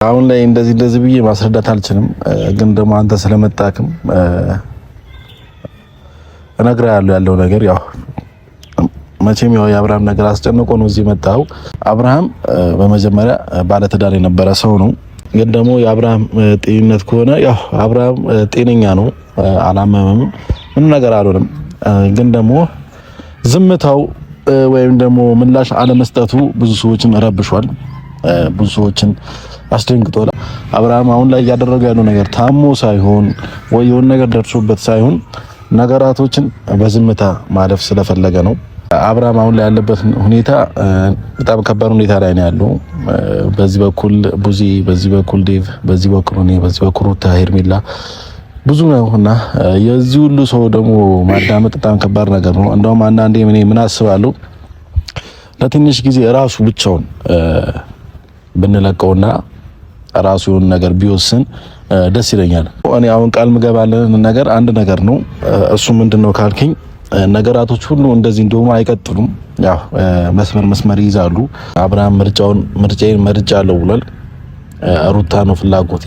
አሁን ላይ እንደዚህ ብዬ ማስረዳት አልችልም፣ ግን ደግሞ አንተ ስለመጣክም እነግርሃለሁ ያለው ነገር ያው መቼም ያው የአብርሃም ነገር አስጨንቆ ነው እዚህ መጣው። አብርሃም በመጀመሪያ ባለትዳር የነበረ ሰው ነው። ግን ደግሞ የአብርሃም ጤንነት ከሆነ ያው አብርሃም ጤነኛ ነው፣ አላመመም፣ ምንም ነገር አልሆነም። ግን ደግሞ ዝምታው ወይም ደግሞ ምላሽ አለመስጠቱ ብዙ ሰዎችን ረብሿል፣ ብዙ ሰዎችን አስደንግጧል። አብርሃም አሁን ላይ እያደረገ ያለው ነገር ታሞ ሳይሆን ወይ የሆነ ነገር ደርሶበት ሳይሆን ነገራቶችን በዝምታ ማለፍ ስለፈለገ ነው። አብርሃም አሁን ላይ ያለበት ሁኔታ በጣም ከባድ ሁኔታ ላይ ነው ያለው። በዚህ በኩል ቡዚ፣ በዚህ በኩል ዴቭ፣ በዚህ በኩል እኔ፣ በዚህ በኩል ሩታ፣ ሄርሜላ ብዙ ነውና የዚህ ሁሉ ሰው ደግሞ ማዳመጥ በጣም ከባድ ነገር ነው። እንደውም አንዳንዴ ምን አስባለሁ ለትንሽ ጊዜ ራሱ ብቻውን ብንለቀውና ራሱ የሆነ ነገር ቢወስን ደስ ይለኛል። እኔ አሁን ቃል ምገባለን ነገር አንድ ነገር ነው። እሱ ምንድነው ካልከኝ ነገራቶች ሁሉ እንደዚህ እንደውም አይቀጥሉም። ያው መስመር ይይዛሉ። አብርሃም ምርጫዬን መርጫለሁ ብሏል። ሩታ ነው ፍላጎቴ፣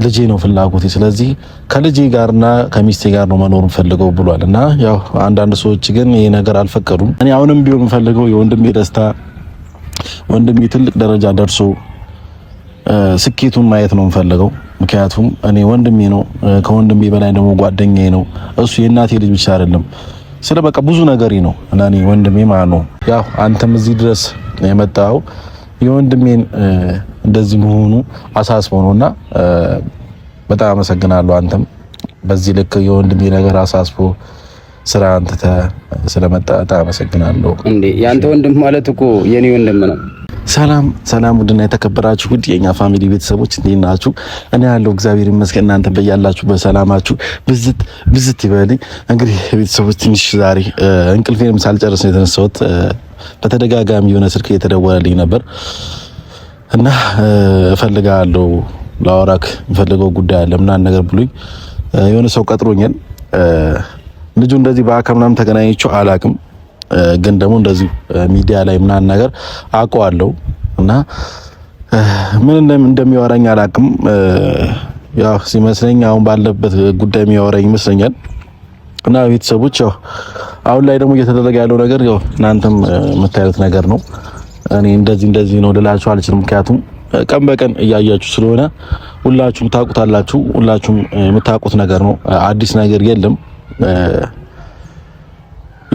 ልጄ ነው ፍላጎቴ። ስለዚህ ከልጄ ጋርና ከሚስቴ ጋር ነው መኖር ፈልገው ብሏል። እና ያው አንዳንድ ሰዎች ግን ይሄ ነገር አልፈቀዱም። እኔ አሁንም ቢሆን ፈልገው የወንድሜ ደስታ፣ ወንድሜ ትልቅ ደረጃ ደርሶ ስኬቱን ማየት ነው የምፈልገው። ምክንያቱም እኔ ወንድሜ ነው፣ ከወንድሜ በላይ ደግሞ ጓደኛዬ ነው። እሱ የእናቴ ልጅ ብቻ አይደለም፣ ስለ በቃ ብዙ ነገሬ ነው እና እኔ ወንድሜ ማለት ነው። ያው አንተም እዚህ ድረስ የመጣው የወንድሜን እንደዚህ መሆኑ አሳስቦ ነውና በጣም አመሰግናለሁ። አንተም በዚህ ልክ የወንድሜ ነገር አሳስቦ ስራ አንተ ስለመጣ በጣም አመሰግናለሁ። እንዴ ያንተ ወንድም ማለት እኮ የኔ ወንድም ነው። ሰላም ውድና የተከበራችሁ ውድ የኛ ፋሚሊ ቤተሰቦች እንዴት ናችሁ? እኔ ያለው እግዚአብሔር ይመስገን። እናንተ በያላችሁ በሰላማችሁ ብዝት ይበልኝ። እንግዲህ ቤተሰቦች ትንሽ ዛሬ እንቅልፌንም ሳልጨርስ ነው የተነሳሁት። በተደጋጋሚ የሆነ ስልክ እየተደወለልኝ ነበር እና እፈልጋለሁ ላወራክ የምፈልገው ጉዳይ አለ ምናምን ነገር ብሎኝ የሆነ ሰው ቀጥሮኛል። ልጁ እንደዚህ በአካል ምናምን ተገናኝቼው አላቅም፣ ግን ደግሞ እንደዚህ ሚዲያ ላይ ምናምን ነገር አውቀዋለሁ እና ምን እንደሚያወራኝ አላቅም። ያው ሲመስለኝ አሁን ባለበት ጉዳይ የሚያወራኝ ይመስለኛል። እና ቤተሰቦች ያው አሁን ላይ ደግሞ እየተደረገ ያለው ነገር ያው እናንተም የምታዩት ነገር ነው። እኔ እንደዚህ ነው ልላችሁ አልችልም፣ ምክንያቱም ቀን በቀን እያያችሁ ስለሆነ ሁላችሁም ታውቁታላችሁ። ሁላችሁም የምታውቁት ነገር ነው፣ አዲስ ነገር የለም።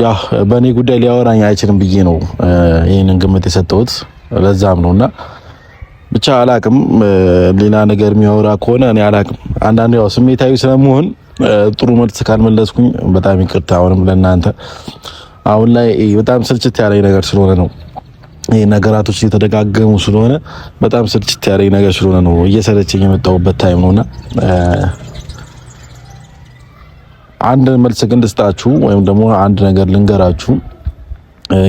ያው በእኔ ጉዳይ ሊያወራኝ አይችልም ብዬ ነው ይሄንን ግምት የሰጠሁት። ለዛም ነውና ብቻ አላቅም፣ ሌላ ነገር የሚያወራ ከሆነ እኔ አላቅም። አንዳንዴ ያው ስሜታዊ ስለመሆን ጥሩ መልስ ካልመለስኩኝ በጣም ይቅርታ። አሁንም ለእናንተ አሁን ላይ በጣም ስልችት ያለኝ ነገር ስለሆነ ነው። ይሄ ነገራቶች እየተደጋገሙ ስለሆነ በጣም ስልችት ያለኝ ነገር ስለሆነ ነው እየሰለቸኝ የመጣሁበት ታይም ነውና አንድ መልስ ግን ልስጣችሁ ወይም ደግሞ አንድ ነገር ልንገራችሁ።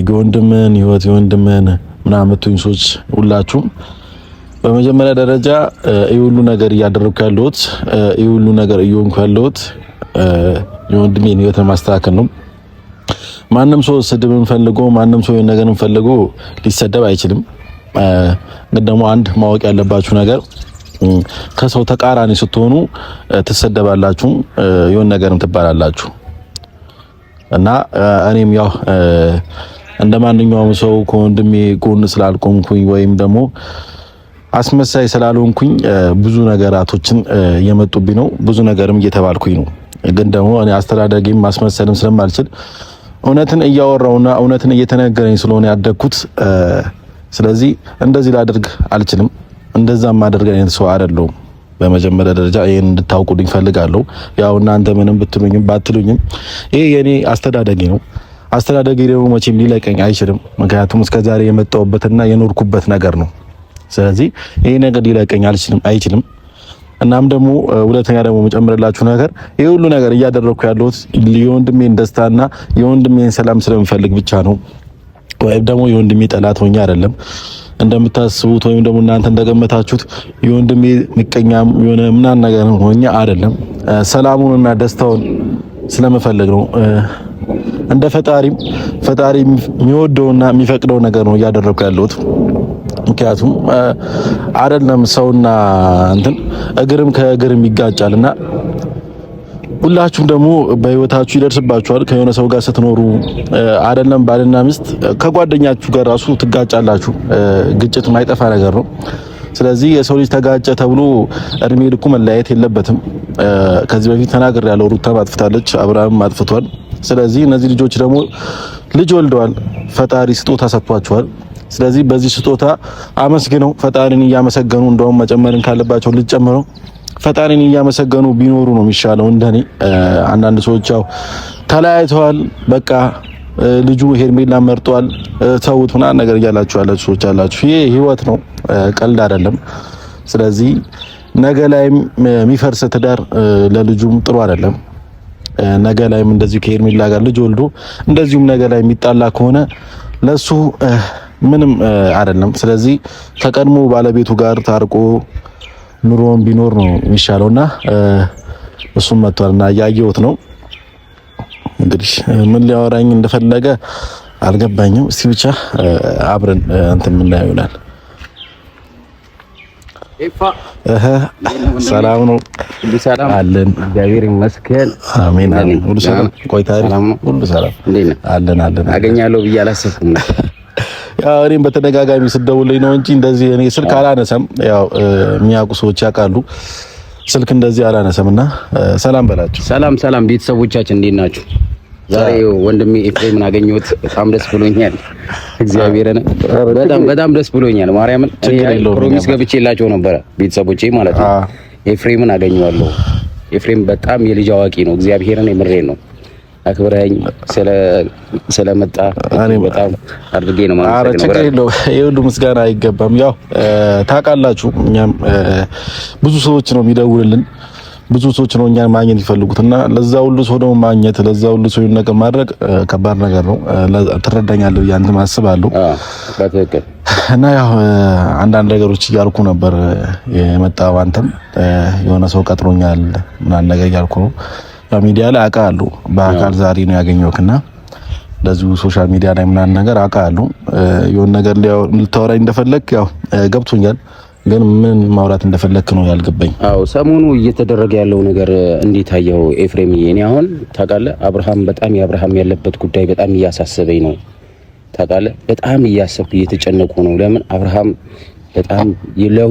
የወንድምን ህይወት የወንድምን ምናምን የምትሉኝ ሰዎች ሁላችሁም በመጀመሪያ ደረጃ ይሄ ሁሉ ነገር እያደረኩ ያለሁት ይሄ ሁሉ ነገር እየሆንኩ ያለሁት የወንድሜን ህይወት ለማስተካከል ነው። ማንም ሰው ስድብን ፈልጎ ማንም ሰው የሆነ ነገርን ፈልጎ ሊሰደብ አይችልም። ግን ደግሞ አንድ ማወቅ ያለባችሁ ነገር ከሰው ተቃራኒ ስትሆኑ ትሰደባላችሁ፣ የሆነ ነገርም ትባላላችሁ። እና እኔም ያው እንደማንኛውም ሰው ከወንድሜ ጎን ስላልቆምኩኝ ወይም ደግሞ አስመሳይ ስላልሆንኩኝ ብዙ ነገራቶችን እየመጡብኝ ነው፣ ብዙ ነገርም እየተባልኩኝ ነው። ግን ደግሞ እኔ አስተዳደጌም ማስመሰልም ስለማልችል እውነትን እያወራውና እውነትን እየተነገረኝ ስለሆነ ያደግኩት፣ ስለዚህ እንደዚህ ላደርግ አልችልም። እንደዛም ማደርግ አይነት ሰው አይደለሁም። በመጀመሪያ ደረጃ ይሄን እንድታውቁልኝ ፈልጋለሁ። ያው እናንተ ምንም ብትሉኝም ባትሉኝም ይሄ የኔ አስተዳደጌ ነው። አስተዳደጌ ደግሞ መቼም ሊለቀኝ አይችልም፣ ምክንያቱም እስከዛሬ የመጣሁበትና የኖርኩበት ነገር ነው። ስለዚህ ይሄ ነገር ሊለቀኝ አይችልም። እናም ደግሞ ሁለተኛ ደግሞ መጨመርላችሁ ነገር ይሄ ሁሉ ነገር እያደረኩ ያለሁት የወንድሜን ደስታና የወንድሜን ሰላም ስለምፈልግ ብቻ ነው። ወይም ደግሞ የወንድሜ ጠላት ሆኜ አይደለም እንደምታስቡት፣ ወይም ደግሞ እናንተ እንደገመታችሁት የወንድሜ ምቀኛም የሆነ ምናምን ነገር ሆኜ አይደለም። ሰላሙንና ደስታውን ስለምፈልግ ነው። እንደ ፈጣሪ የሚወደውና የሚፈቅደው ነገር ነው እያደረኩ ያለሁት። ምክንያቱም አይደለም ሰውና እንትን እግርም ከእግርም ይጋጫልና ሁላችሁም ደግሞ በህይወታችሁ ይደርስባችኋል። ከሆነ ሰው ጋር ስትኖሩ አይደለም ባልና ሚስት ከጓደኛችሁ ጋር ራሱ ትጋጫላችሁ። ግጭት ማይጠፋ ነገር ነው። ስለዚህ የሰው ልጅ ተጋጨ ተብሎ እድሜ ልኩ መለያየት የለበትም። ከዚህ በፊት ተናግሬያለሁ። ሩታ አጥፍታለች፣ አብርሃም አጥፍቷል። ስለዚህ እነዚህ ልጆች ደግሞ ልጅ ወልደዋል። ፈጣሪ ስጦታ ሰጥቷቸዋል። ስለዚህ በዚህ ስጦታ አመስግነው ፈጣሪን እያመሰገኑ እንደውም መጨመርን ካለባቸው ልጅ ጨምረው ፈጣሪን እያመሰገኑ ቢኖሩ ነው የሚሻለው። እንደኔ አንዳንድ ሰዎች ያው ተለያይተዋል፣ በቃ ልጁ ሄርሜላ መርጧል፣ ተውት ምናምን ነገር እያላችሁ ያላችሁ ሰዎች አላችሁ። ይሄ ህይወት ነው፣ ቀልድ አይደለም። ስለዚህ ነገ ላይም የሚፈርስ ትዳር ለልጁም ጥሩ አይደለም። ነገ ላይም እንደዚሁ ከሄርሜላ ጋር ልጅ ወልዶ እንደዚሁም ነገ ላይ የሚጣላ ከሆነ ለሱ ምንም አይደለም። ስለዚህ ከቀድሞ ባለቤቱ ጋር ታርቆ ኑሮውን ቢኖር ነው የሚሻለውና እሱም መጥቷልና እያየሁት ነው። እንግዲህ ምን ሊያወራኝ እንደፈለገ አልገባኝም። እስቲ ብቻ አብረን እንትን የምናየው ይሆናል። ሰላም ነው አለን። እግዚአብሔር ይመስገን። አሜን አሜን። ሁሉ ሰላም ቆይታ ሁሉ ሰላም አለን አለን። አገኛለሁ ብዬ አላሰብኩም። ያው እኔም በተደጋጋሚ ስደውልኝ ነው እንጂ እንደዚህ እኔ ስልክ አላነሳም። ያው የሚያውቁ ሰዎች ያውቃሉ ስልክ እንደዚህ አላነሳምና ሰላም በላችሁ። ሰላም ሰላም ቤተሰቦቻችን እንዴት ናችሁ? ዛሬ ወንድሜ ኤፍሬምን አገኘሁት። በጣም ደስ ብሎኛል። እግዚአብሔርን በጣም ደስ ብሎኛል። ማርያምን ፕሮሚስ ገብቼላቸው ነበረ ቤተሰቦቼ ማለት ነው። ኤፍሬምን አገኘዋለሁ። ኤፍሬም በጣም የልጅ አዋቂ ነው። እግዚአብሔርን የምሬን ነው። አክብረኝ ስለመጣ በጣም አድርጌ ነው ማለት ነው። አረ ይሄ ሁሉ ምስጋና አይገባም። ያው ታውቃላችሁ እኛም ብዙ ሰዎች ነው የሚደውልልን፣ ብዙ ሰዎች ነው እኛን ማግኘት ይፈልጉትና ለዛ ሁሉ ሰው ደግሞ ማግኘት ለዛ ሁሉ ሰው ነገር ማድረግ ከባድ ነገር ነው። ትረዳኛለህ ብዬ አንተም አስባለሁ። በትክክል እና ያው አንዳንድ ነገሮች እያልኩ ነበር የመጣው። አንተም የሆነ ሰው ቀጥሮኛል ምናምን ነገር እያልኩ ነው። ያው ሚዲያ ላይ አውቃለሁ። በአካል ዛሬ ነው ያገኘሁትና ለዚሁ ሶሻል ሚዲያ ላይ ምናምን ነገር አውቃለሁ። የሆነ ነገር ልታወራኝ እንደፈለክ ያው ገብቶኛል፣ ግን ምን ማውራት እንደፈለክ ነው ያልገባኝ። አዎ ሰሞኑ እየተደረገ ያለው ነገር እንዴት አየው ኤፍሬም? እኔ አሁን ታውቃለህ የአብርሃም ያለበት ጉዳይ በጣም እያሳሰበኝ ነው። ታውቃለህ በጣም እያሰብኩ እየተጨነቁ ነው። ለምን አብርሃም በጣም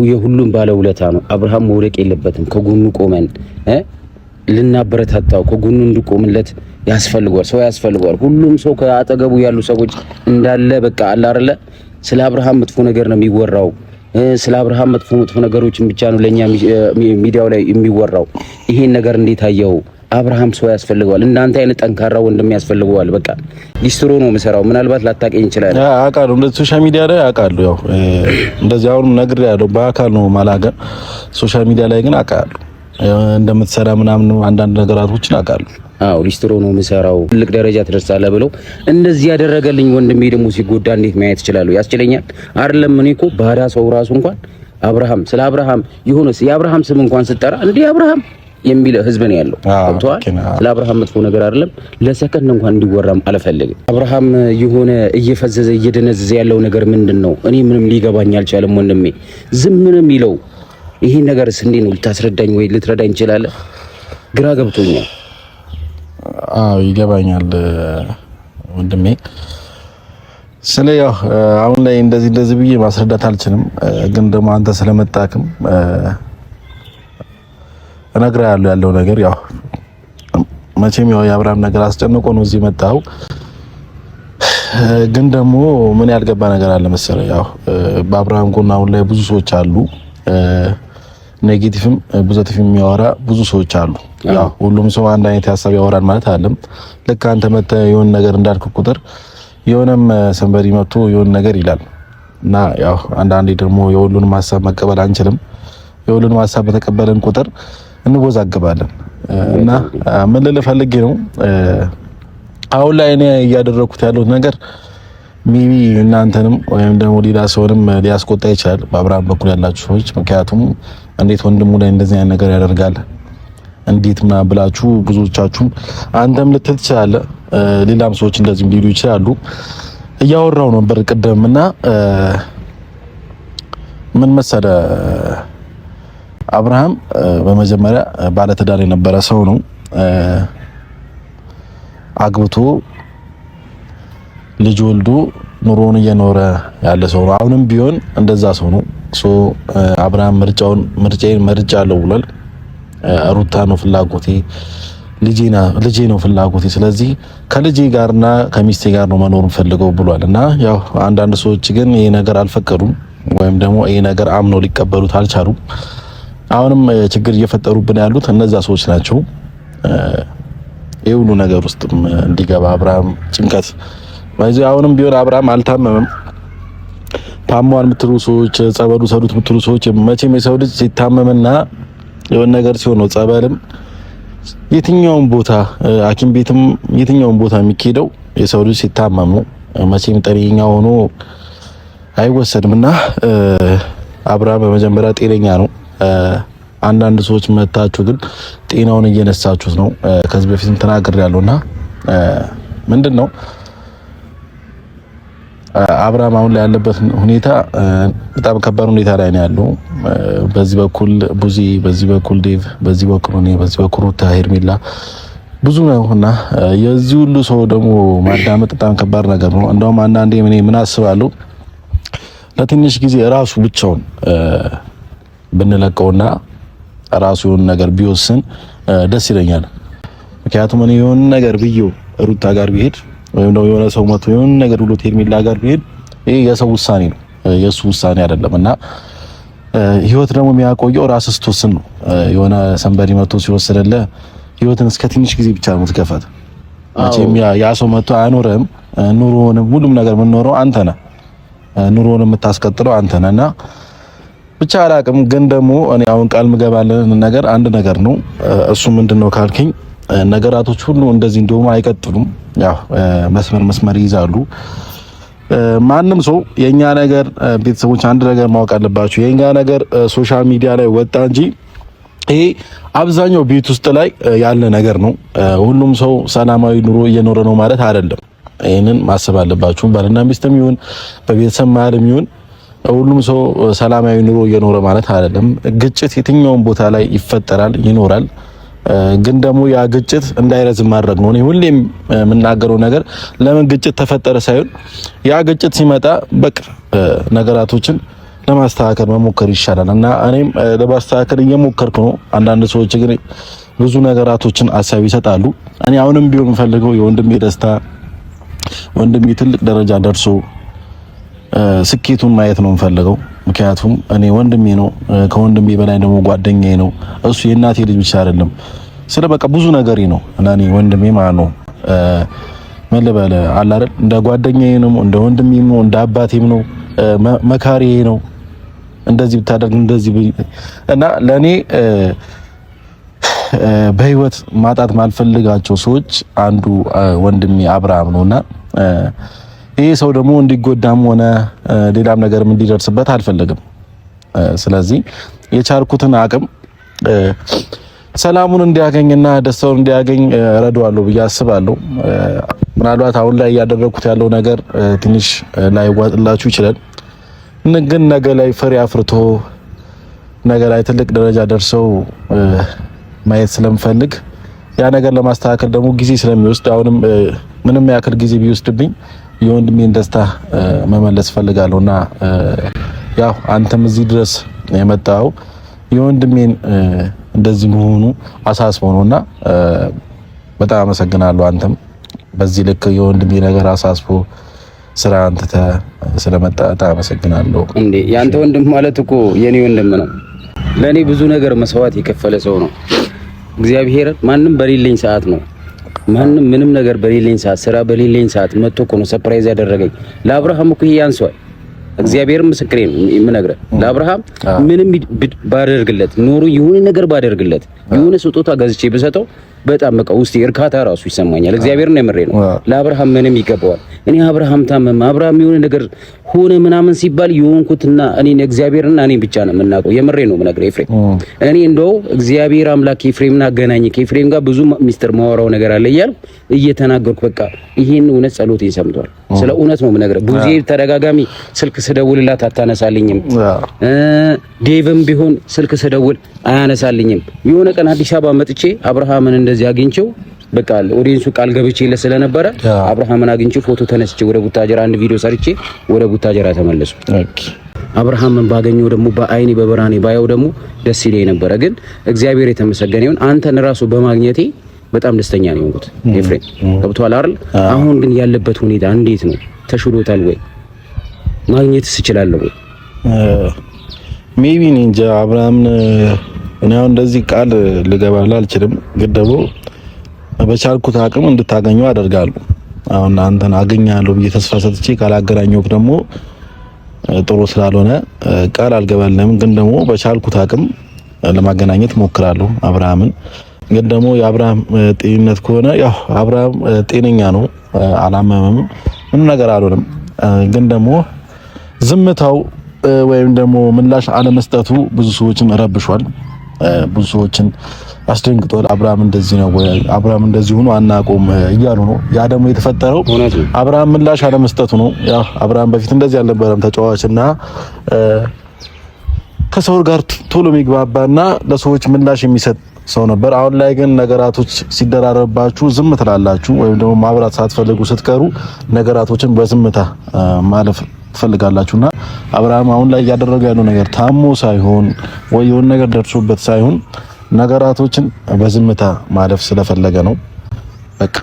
የሁሉም ባለውለታ ነው። አብርሃም መውደቅ የለበትም። ከጎኑ ቆመን ልናበረታታው ከጎኑ እንድቆምለት ያስፈልጋል። ሰው ያስፈልጋል። ሁሉም ሰው ከአጠገቡ ያሉ ሰዎች እንዳለ በቃ አለ አይደለ? ስለ አብርሃም መጥፎ ነገር ነው የሚወራው። ስለ አብርሃም መጥፎ ነገሮችን ብቻ ነው ለኛ ሚዲያው ላይ የሚወራው። ይሄን ነገር እንዴት አየው? አብርሃም ሰው ያስፈልገዋል። እንዳንተ አይነት ጠንካራ ወንድም ያስፈልገዋል። በቃ ሊስትሮ ነው የምሰራው። ምናልባት ላታቀኝ ይችላል። አውቃለሁ፣ እንደ ሶሻል ሚዲያ ላይ አውቃለሁ። ያው እንደዚህ አሁን ነግሬያለሁ። በአካል ነው ማላገ ሶሻል ሚዲያ ላይ ግን አውቃለሁ እንደምትሰራ ምናምን አንዳንድ ነገራቶችን አውቃለሁ። አዎ ሊስትሮ ነው የምሰራው። ትልቅ ደረጃ ትደርሳለህ ብለው እንደዚህ ያደረገልኝ ወንድሜ ደግሞ ሲጎዳ እንዴት ማየት ይችላል? ያስችለኛል አይደለም? እኔ እኮ ባዳ ሰው ራሱ እንኳን አብርሃም ስለ አብርሃም የሆነስ የአብርሃም ስም እንኳን ስጠራ እንዴ አብርሃም የሚል ህዝብ ነው ያለው። ገብቶሃል? ስለ አብርሃም መጥፎ ነገር አይደለም ለሰከንድ እንኳን እንዲወራም አልፈልግም። አብርሃም የሆነ እየፈዘዘ እየደነዘዘ ያለው ነገር ምንድነው? እኔ ምንም ሊገባኝ አልቻለም ወንድሜ። ዝም ነው የሚለው። ይሄን ነገርስ እንዴት ነው ልታስረዳኝ ወይ ልትረዳኝ እንችላለን? ግራ ገብቶኛል። አዎ ይገባኛል ወንድሜ። ስለ ያው አሁን ላይ እንደዚህ ብዬ ማስረዳት አልችልም፣ ግን ደግሞ አንተ ስለመጣክም እነግርሃለሁ ያለው ነገር ያው መቼም ያው የአብርሃም ነገር አስጨንቆ ነው እዚህ መጣው። ግን ደግሞ ምን ያልገባ ነገር አለ መሰለህ? ያው በአብርሃም ጎን አሁን ላይ ብዙ ሰዎች አሉ። ኔጌቲቭም ፖዚቲቭም የሚያወራ ብዙ ሰዎች አሉ። ያው ሁሉም ሰው አንድ አይነት ሀሳብ ያወራል ማለት አይደለም። ልክ አንተ መተህ የሆነ ነገር እንዳልክ ቁጥር የሆነም ሰንበሪ መጥቶ የሆነ ነገር ይላል እና ያው አንዳንዴ ደግሞ የሁሉንም ሀሳብ መቀበል አንችልም። የሁሉንም ሀሳብ በተቀበለን ቁጥር እንወዛገባለን እና ምን ልል ፈልጌ ነው አሁን ላይ እኔ እያደረኩት ያለው ነገር ሚቢ እናንተንም ወይም ደግሞ ሌላ ሰውንም ሊያስቆጣ ይችላል በአብርሃም በኩል ያላችሁ ሰዎች። ምክንያቱም እንዴት ወንድሙ ላይ እንደዚህ አይነት ነገር ያደርጋል እንዴት ምናምን ብላችሁ ብዙዎቻችሁም አንተም ልትል ትችላለህ፣ ሌላም ሰዎች እንደዚህ ሊሉ ይችላሉ። እያወራው ነበር ቅድምና ምን መሰለ አብርሃም በመጀመሪያ ባለትዳር የነበረ ሰው ነው። አግብቶ ልጅ ወልዶ ኑሮውን እየኖረ ያለ ሰው ነው። አሁንም ቢሆን እንደዛ ሰው ነው። አብርሃም ምርጫዬን መርጫለሁ ብሏል። ሩታ ነው ፍላጎቴ፣ ልጄ ነው ፍላጎቴ። ስለዚህ ከልጄ ጋርና ከሚስቴ ጋር ነው መኖር ፈልገው ብሏል። እና ያው አንዳንድ ሰዎች ግን ይሄ ነገር አልፈቀዱም ወይም ደግሞ ይሄ ነገር አምነው ሊቀበሉት አልቻሉም። አሁንም ችግር እየፈጠሩብን ያሉት እነዛ ሰዎች ናቸው። ይሄ ሁሉ ነገር ውስጥም እንዲገባ አብርሃም ጭንቀት ማለት አሁንም ቢሆን አብርሃም አልታመመም። ታሟል የምትሉ ሰዎች ጸበሉ ሰዱት የምትሉ ሰዎች መቼም የሰው ልጅ ሲታመምና የሆነ ነገር ሲሆን ነው ጸበልም የትኛውም ቦታ ሐኪም ቤትም የትኛውም ቦታ የሚኬደው የሰው ልጅ ሲታመም ነው። መቼም ጤነኛ ሆኖ አይወሰድምና አብርሃም በመጀመሪያ ጤነኛ ነው። አንዳንድ ሰዎች መታችሁ ግን ጤናውን እየነሳችሁት ነው። ከዚህ በፊትም ተናግሬያለሁና ምንድነው አብርሃም አሁን ላይ ያለበት ሁኔታ በጣም ከባድ ሁኔታ ላይ ነው ያለው። በዚህ በኩል ቡዚ፣ በዚህ በኩል ዴቭ፣ በዚህ በኩል እኔ፣ በዚህ በኩል ሩታ፣ ሄርሜላ ብዙ ነውና የዚህ ሁሉ ሰው ደግሞ ማዳመጥ በጣም ከባድ ነገር ነው። እንደውም አንዳንዴ ምን አስባለሁ ለትንሽ ጊዜ ራሱ ብቻውን ብንለቀውና ራሱ የሆነ ነገር ቢወስን ደስ ይለኛል። ምክንያቱም እኔ የሆነ ነገር ብዬው ሩታ ጋር ቢሄድ ወይም ደግሞ የሆነ ሰው መጥቶ የሆነ ነገር ብሎ ሄርሜላ ጋር ቢሄድ ይሄ የሰው ውሳኔ ነው፣ የሱ ውሳኔ አይደለምና ህይወት ደግሞ የሚያቆየው ራስህ ስትወስን ነው። የሆነ ሰንበዲ መጥቶ ሲወስንልህ ህይወትን እስከ ትንሽ ጊዜ ብቻ ነው የምትገፋት። መቼም ያ ሰው መጥቶ አያኖርህም። ኑሮውንም ሁሉም ነገር የምትኖረው አንተ ነህ። ኑሮውን የምታስቀጥለው አንተ ነህና ብቻ አላቅም። ግን ደግሞ እኔ አሁን ቃል ምገባለን ነገር አንድ ነገር ነው። እሱ ምንድነው ካልከኝ ነገራቶች ሁሉ እንደዚህ እንደውም አይቀጥሉም። ያው መስመር ይይዛሉ። ማንም ሰው የኛ ነገር ቤተሰቦች አንድ ነገር ማወቅ አለባችሁ። የኛ ነገር ሶሻል ሚዲያ ላይ ወጣ እንጂ ይሄ አብዛኛው ቤት ውስጥ ላይ ያለ ነገር ነው። ሁሉም ሰው ሰላማዊ ኑሮ እየኖረ ነው ማለት አይደለም። ይሄንን ማሰብ አለባችሁ። ባልና ሚስትም ይሁን በቤተሰብ መሀልም ይሁን ሁሉም ሰው ሰላማዊ ኑሮ እየኖረ ማለት አይደለም። ግጭት የትኛውም ቦታ ላይ ይፈጠራል፣ ይኖራል። ግን ደግሞ ያ ግጭት እንዳይረዝም ማድረግ ነው። እኔ ሁሌም የምናገረው ነገር ለምን ግጭት ተፈጠረ ሳይሆን ያ ግጭት ሲመጣ በቃ ነገራቶችን ለማስተካከል መሞከር ይሻላል እና እኔም ለማስተካከል እየሞከርኩ ነው። አንዳንድ ሰዎች ግን ብዙ ነገራቶችን ሀሳብ ይሰጣሉ። እኔ አሁንም ቢሆን የምፈልገው የወንድሜ ደስታ፣ ወንድሜ ትልቅ ደረጃ ደርሶ ስኬቱን ማየት ነው የምፈልገው። ምክንያቱም እኔ ወንድሜ ነው፣ ከወንድሜ በላይ ደግሞ ጓደኛዬ ነው። እሱ የእናቴ ልጅ ብቻ አይደለም፣ ስለ በቃ ብዙ ነገሬ ነው እና እኔ ወንድሜ ማለት ነው ምን ልበል አለ አይደል፣ እንደ ጓደኛዬ ነው፣ እንደ ወንድሜም ነው፣ እንደ አባቴም ነው፣ መካሪዬ ነው። እንደዚህ ብታደርግ እንደዚህ እና ለኔ በህይወት ማጣት ማልፈልጋቸው ሰዎች አንዱ ወንድሜ አብርሃም ነውና ይሄ ሰው ደግሞ እንዲጎዳም ሆነ ሌላም ነገርም እንዲደርስበት አልፈልግም። ስለዚህ የቻልኩትን አቅም ሰላሙን እንዲያገኝና ደስታውን እንዲያገኝ እረዳዋለሁ ብዬ አስባለሁ። ምናልባት አሁን ላይ እያደረኩት ያለው ነገር ትንሽ ላይዋጥላችሁ ይችላል። ግን ነገ ላይ ፍሬ አፍርቶ ነገ ላይ ትልቅ ደረጃ ደርሰው ማየት ስለምፈልግ ያ ነገር ለማስተካከል ደግሞ ጊዜ ስለሚወስድ አሁንም ምንም ያክል ጊዜ ቢወስድብኝ የወንድሜን ደስታ መመለስ ፈልጋለሁና ያው አንተም እዚህ ድረስ የመጣው የወንድሜን እንደዚህ መሆኑ አሳስቦ ነውና በጣም አመሰግናለሁ። አንተም በዚህ ልክ የወንድሜ ነገር አሳስቦ ስራ አንተ ስለመጣ በጣም አመሰግናለሁ። እንዴ ያንተ ወንድም ማለት እኮ የኔ ወንድም ነው። ለኔ ብዙ ነገር መስዋዕት የከፈለ ሰው ነው። እግዚአብሔር ማንም በሌለኝ ሰዓት ነው ምንም ነገር በሌለኝ ሰዓት ስራ በሌለኝ ሰዓት መጥቶ እኮ ነው ሰርፕራይዝ ያደረገኝ። ለአብርሃም እኮ ይሄ ያንሰዋል። እግዚአብሔር ምስክሬ ነው የምነግርህ። ለአብርሃም ምንም ባደርግለት ኖሩ የሆነ ነገር ባደርግለት የሆነ ስጦታ ገዝቼ ብሰጠው በጣም በቃ ውስጤ እርካታ ራሱ ይሰማኛል። እግዚአብሔር ነው የምሬ ነው። ለአብርሃም ምንም ይገባዋል። እኔ አብርሃም ታመመ፣ አብርሃም የሆነ ነገር ሆነ ምናምን ሲባል የሆንኩትና እኔን እግዚአብሔርና እኔን ብቻ ነው የምናውቀው። የምሬ ነው የምነግርህ ኤፍሬም። እኔ እንደው እግዚአብሔር አምላክ ኤፍሬምና አገናኝ ከኤፍሬም ጋር ብዙ ሚስጥር ማወራው ነገር አለ እያልኩ እየተናገርኩ በቃ ይሄን እውነት ጸሎቴን ሰምቷል። ስለ እውነት ነው የምነግርህ። ብዙ ተደጋጋሚ ስልክ ስደውልላት አታነሳልኝም። ዴቭም ቢሆን ስልክ ስደውል አያነሳልኝም። የሆነ ቀን አዲስ አበባ መጥቼ አብርሃምን እንደዚህ አግኝቼው በቃ ኦዲየንሱ ቃል ገብቼለት ስለነበረ አብርሃምን አግኝቼው ፎቶ ተነስቼ ወደ ቡታጀራ አንድ ቪዲዮ ሰርቼ ወደ ቡታጀራ ተመለሱ። አብርሃምን ባገኘው ደግሞ በአይኔ በብርሃኔ ባየው ደግሞ ደስ ይለኝ ነበረ። ግን እግዚአብሔር የተመሰገነ ይሁን አንተን ራሱ በማግኘቴ በጣም ደስተኛ ነኝ እንግዲህ ኤፍሬም ገብቶሃል አይደል? አሁን ግን ያለበት ሁኔታ እንዴት ነው? ተሽሎታል ወይ? ማግኘትስ እችላለሁ ወይ? ሜቢ እንጃ አብርሃም እኔ አሁን እንደዚህ ቃል ልገባልህ አልችልም። ግን ደግሞ በቻልኩት አቅም እንድታገኘው አደርጋለሁ። አሁን አንተን አገኛለሁ ብዬ ተስፋ ሰጥቼ ካላገናኘሁት ደግሞ ጥሩ ስላልሆነ ቃል አልገባልህም። ግን ደግሞ በቻልኩት አቅም ለማገናኘት ሞክራለሁ አብርሃምን። ግን ደግሞ የአብርሃም ጤንነት ከሆነ ያው አብርሃም ጤነኛ ነው፣ አላመመም፣ ምንም ነገር አልሆነም። ግን ደግሞ ዝምታው ወይም ደግሞ ምላሽ አለመስጠቱ ብዙ ሰዎችን ረብሿል፣ ብዙ ሰዎችን አስደንግጧል። አብርሃም እንደዚህ ነው ወይ አብርሃም እንደዚህ ሆኖ አናቆም እያሉ ነው። ያ ደግሞ የተፈጠረው አብርሃም ምላሽ አለመስጠቱ ነው። ያው አብርሃም በፊት እንደዚህ አልነበረም፣ ተጫዋችና ከሰው ጋር ቶሎ የሚግባባና ለሰዎች ምላሽ የሚሰጥ ሰው ነበር። አሁን ላይ ግን ነገራቶች ሲደራረባችሁ ዝም ትላላችሁ፣ ወይም ደግሞ ማብራት ሳትፈልጉ ስትቀሩ ነገራቶችን በዝምታ ማለፍ ትፈልጋላችሁና አብርሃም አሁን ላይ እያደረገ ያለው ነገር ታሞ ሳይሆን ወይ የሆነ ነገር ደርሶበት ሳይሆን ነገራቶችን በዝምታ ማለፍ ስለፈለገ ነው። በቃ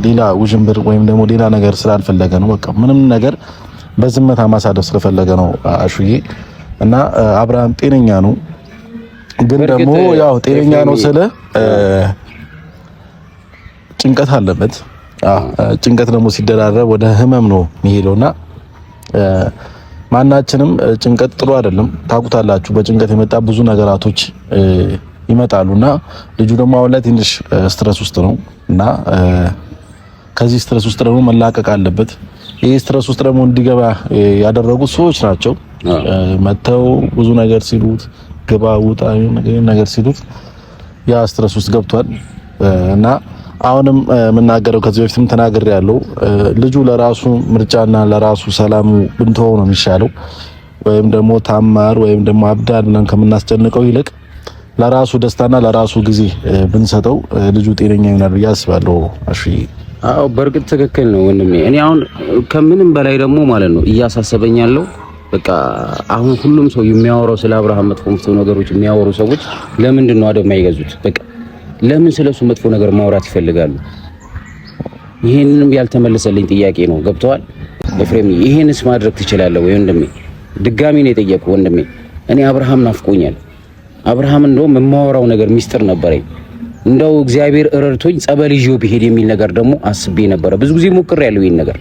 ሌላ ውዥንብር ወይም ደግሞ ሌላ ነገር ስላልፈለገ ነው። በቃ ምንም ነገር በዝምታ ማሳለፍ ስለፈለገ ነው አሹዬ። እና አብርሃም ጤነኛ ነው። ግን ደግሞ ያው ጤነኛ ነው ስለ ጭንቀት አለበት። ጭንቀት ደግሞ ሲደራረብ ወደ ህመም ነው የሚሄደውና ማናችንም ጭንቀት ጥሩ አይደለም። ታውቁታላችሁ፣ በጭንቀት የመጣ ብዙ ነገራቶች ይመጣሉና ልጁ ደግሞ አሁን ላይ ትንሽ ስትረስ ውስጥ ነው እና ከዚህ ስትረስ ውስጥ ደግሞ መላቀቅ አለበት። ይሄ ስትረስ ውስጥ ደግሞ እንዲገባ ያደረጉት ሰዎች ናቸው። መተው ብዙ ነገር ሲሉት ገባ ውጣ ነገር ሲሉት ያ ስትረስ ውስጥ ገብቷል እና አሁንም የምናገረው ከዚህ በፊትም ተናግሬያለሁ። ልጁ ለራሱ ምርጫና ለራሱ ሰላሙ ብንተወው ነው የሚሻለው። ወይም ደግሞ ታማር ወይም ደግሞ አብዳል ብለን ከምናስጨንቀው ይልቅ ለራሱ ደስታና ለራሱ ጊዜ ብንሰጠው ልጁ ጤነኛ ይሆናል ብዬ አስባለሁ። እሺ፣ አዎ በእርግጥ ትክክል ነው ወንድሜ። እኔ አሁን ከምንም በላይ ደግሞ ማለት ነው እያሳሰበኝ ያለው በቃ አሁን ሁሉም ሰው የሚያወራው ስለ አብርሃም መጥፎ ነገሮች የሚያወሩ ሰዎች ለምንድን ነው አደም አይገዙት? በቃ ለምን ስለሱ መጥፎ ነገር ማውራት ይፈልጋሉ? ይሄንንም ያልተመለሰልኝ ጥያቄ ነው። ገብተዋል ኤፍሬም? ይሄንስ ማድረግ ትችላለህ ወይ ወንድሜ? ድጋሚ ነው የጠየቁ ወንድሜ። እኔ አብርሃም ናፍቆኛል። አብርሃም እንደውም የማወራው ነገር ሚስጥር ነበረኝ። እንደው እግዚአብሔር እረድቶኝ ጸበል ይዤው ብሄድ የሚል ነገር ደግሞ አስቤ ነበረ። ብዙ ጊዜ ሞክሬያለሁ ይሄን ነገር፣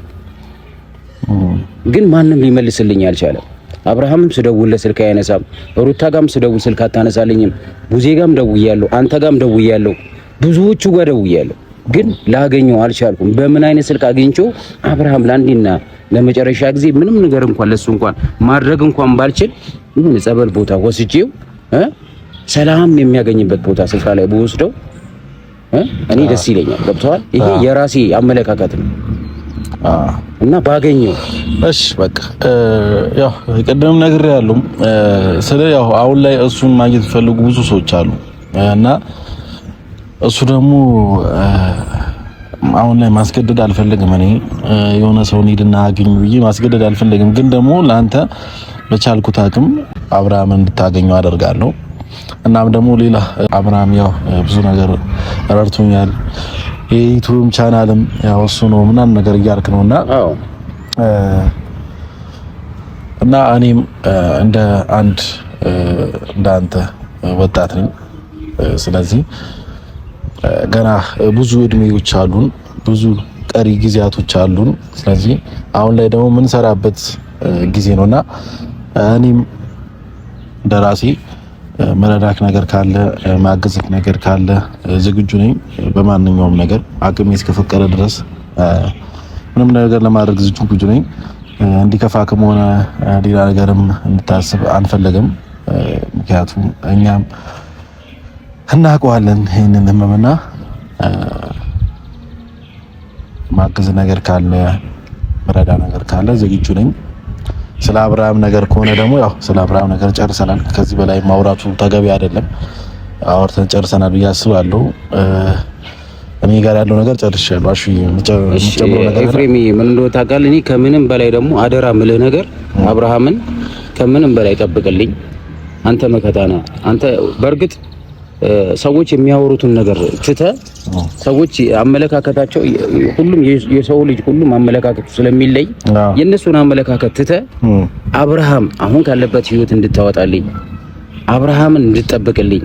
ግን ማንም ሊመልስልኝ አልቻለም። አብርሃምም ስደውልለት ስልክ አያነሳም። ሩታ ጋም ስደውል ስልክ አታነሳልኝም። ቡዜ ጋም ደውያለሁ፣ አንተ ጋም ደውያለሁ፣ ብዙዎቹ ጋር ደውያለሁ፣ ግን ላገኘው አልቻልኩም። በምን አይነት ስልክ አግኝቼው አብርሃም ለአንዴና ለመጨረሻ ጊዜ ምንም ነገር እንኳን ለሱ እንኳን ማድረግ እንኳን ባልችል ምን ጸበል ቦታ ወስጄው ሰላም የሚያገኝበት ቦታ ስፍራ ላይ በወስደው እኔ ደስ ይለኛል። ገብተዋል? ይሄ የራሴ አመለካከት ነው እና ባገኘው እሺ በቃ ያው ቀደም ነግሬያለሁ። ስለ ያው አሁን ላይ እሱን ማግኘት ፈልጉ ብዙ ሰዎች አሉ እና እሱ ደግሞ አሁን ላይ ማስገደድ አልፈልግም። እኔ የሆነ ሰው ኒድና አግኝ ብዬ ማስገደድ አልፈልግም። ግን ደግሞ ለአንተ በቻልኩት አቅም አብርሃም እንድታገኘው አደርጋለሁ። እናም ደግሞ ሌላ አብርሃም ያው ብዙ ነገር ረድቶኛል። የዩቲዩብ ቻናልም ያው እሱ ነው ምናምን ነገር እያልክ ነውና እና እኔም እንደ አንተ ወጣት ነኝ። ስለዚህ ገና ብዙ እድሜዎች አሉን፣ ብዙ ቀሪ ጊዜያቶች አሉን። ስለዚህ አሁን ላይ ደግሞ የምንሰራበት ጊዜ ነውና እኔም እንደራሴ መረዳክ ነገር ካለ ማገዝክ ነገር ካለ ዝግጁ ነኝ። በማንኛውም ነገር አቅሜ እስከፈቀደ ድረስ ምንም ነገር ለማድረግ ዝግጁ ነኝ። እንዲከፋክም ሆነ ሌላ ነገርም እንድታስብ አንፈልግም። ምክንያቱም እኛም እናውቀዋለን ይሄንን ህመምና ማገዝ ነገር ካለ መረዳ ነገር ካለ ዝግጁ ነኝ። ስለ አብርሃም ነገር ከሆነ ደግሞ ያው ስለ አብርሃም ነገር ጨርሰናል። ከዚህ በላይ ማውራቱ ተገቢ አይደለም። አውርተን ጨርሰናል ብዬ አስባለሁ። እኔ ጋር ያለው ነገር ጨርሻለሁ። አሹ የምጨምረው ነገር ኤፍሬም ምን እንደሆነ ታውቃለህ። እኔ ከምንም በላይ ደግሞ አደራ ምልህ ነገር አብርሃምን ከምንም በላይ ጠብቅልኝ። አንተ መከታ ነህ። አንተ በእርግጥ ሰዎች የሚያወሩትን ነገር ትተህ ሰዎች አመለካከታቸው ሁሉም የሰው ልጅ ሁሉም አመለካከቱ ስለሚለይ የነሱን አመለካከት ትተህ አብርሃም አሁን ካለበት ህይወት እንድታወጣልኝ አብርሃምን እንድጠብቅልኝ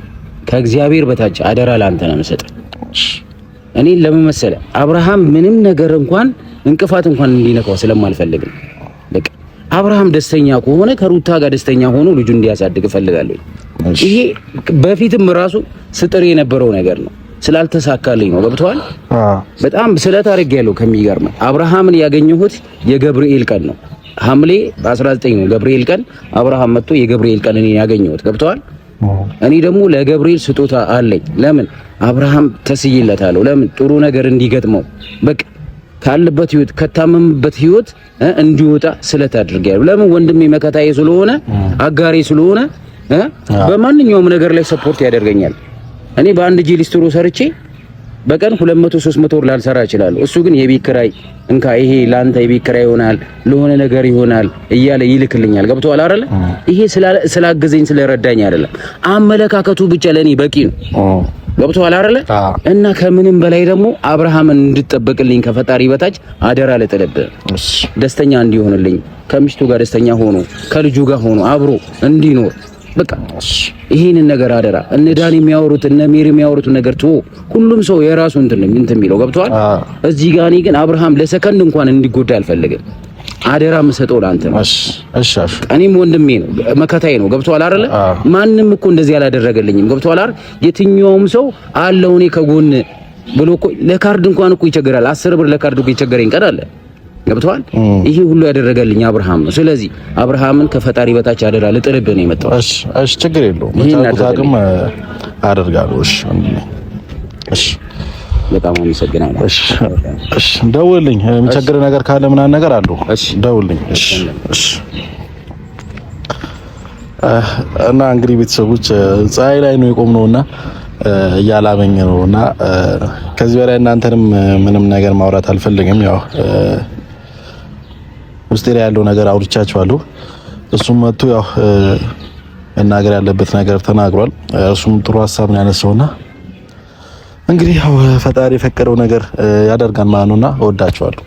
ከእግዚአብሔር በታች አደራ ላንተ ነው የምሰጠው። እኔ ለምን መሰለህ አብርሃም ምንም ነገር እንኳን እንቅፋት እንኳን እንዲነካው ስለማልፈልግ ነው። በቃ አብርሃም ደስተኛ ከሆነ ከሩታ ጋር ደስተኛ ሆኖ ልጁ እንዲያሳድግ እፈልጋለሁ። ይሄ በፊትም ራሱ ስጥር የነበረው ነገር ነው። ስላልተሳካልኝ ነው። ገብቷል። በጣም ስለታሪክ ያለው ከሚገርም አብርሃምን ያገኘሁት የገብርኤል ቀን ነው። ሐምሌ 19 ነው ገብርኤል ቀን አብርሃም መጥቶ የገብርኤል ቀን እኔ ያገኘሁት። ገብቷል። እኔ ደግሞ ለገብርኤል ስጦታ አለኝ። ለምን አብርሃም ተስይለታለሁ። ለምን ጥሩ ነገር እንዲገጥመው በቃ ካለበት ህይወት ከታመምበት ህይወት እንዲወጣ ስለታድርጋለሁ። ለምን ወንድሜ መከታዬ ስለሆነ አጋሬ ስለሆነ በማንኛውም ነገር ላይ ሰፖርት ያደርገኛል። እኔ በአንድ ጂ ሊስትሮ ሰርቼ በቀን 200 300 ወር ላልሰራ እችላለሁ። እሱ ግን የቤት ኪራይ እንካ ይሄ ላንተ የቤት ኪራይ ይሆናል ለሆነ ነገር ይሆናል እያለ ይልክልኛል። ገብቶሃል አይደለ? ይሄ ስላገዘኝ ስለረዳኝ አይደለም። አመለካከቱ ብቻ ለኔ በቂ ነው። ገብቶሃል አይደለ? እና ከምንም በላይ ደግሞ አብርሃምን እንድጠብቅልኝ ከፈጣሪ በታች አደራ ልጥልብህ። ደስተኛ እንዲሆንልኝ ከሚስቱ ጋር ደስተኛ ሆኖ ከልጁ ጋር ሆኖ አብሮ እንዲኖር በቃ ይሄንን ነገር አደራ። እነ ዳን የሚያወሩት እነ ሜሪ የሚያወሩት ነገር ሁሉም ሰው የራሱ እንትን የሚለው ገብቷል። እዚህ ጋር እኔ ግን አብርሃም ለሰከንድ እንኳን እንዲጎዳ አልፈልግም። አደራ የምሰጠው ለአንተ ነው። እሺ እኔም ወንድሜ ነው መከታዬ ነው። ገብቷል አይደለ? ማንም እኮ እንደዚህ ያላደረገልኝም። ገብቷል አይደል? የትኛውም ሰው አለው እኔ ከጎን ብሎ እኮ ለካርድ እንኳን እኮ ይቸገራል። 10 ብር ለካርድ እኮ ይቸገረኝ ቀን አለ። ገብቷል። ይሄ ሁሉ ያደረገልኝ አብርሃም ነው። ስለዚህ አብርሃምን ከፈጣሪ በታች አደራ ልጥልብህ ነው የመጣው። እሺ ችግር የለውም። መጣቁታቅም አደርጋለሁ። እሺ በጣም አመሰግናለሁ። እሺ ደውልልኝ። የሚቸግር ነገር ካለ ምናምን ነገር አለው። እሺ ደውልልኝ። እሺ እና እንግዲህ ቤተሰቦች ፀሐይ ላይ ነው የቆምነውና እያላመኝ ነውና ከዚህ በላይ እናንተንም ምንም ነገር ማውራት አልፈልግም። ያው ውስጤ ላይ ያለው ነገር አውርቻችኋለሁ። እሱም መጥቶ ያው መናገር ያለበት ነገር ተናግሯል። እሱም ጥሩ ሀሳብ ነው ያነሳውና እንግዲህ ያው ፈጣሪ የፈቀደው ነገር ያደርጋል ማለት ነውና እወዳችኋለሁ።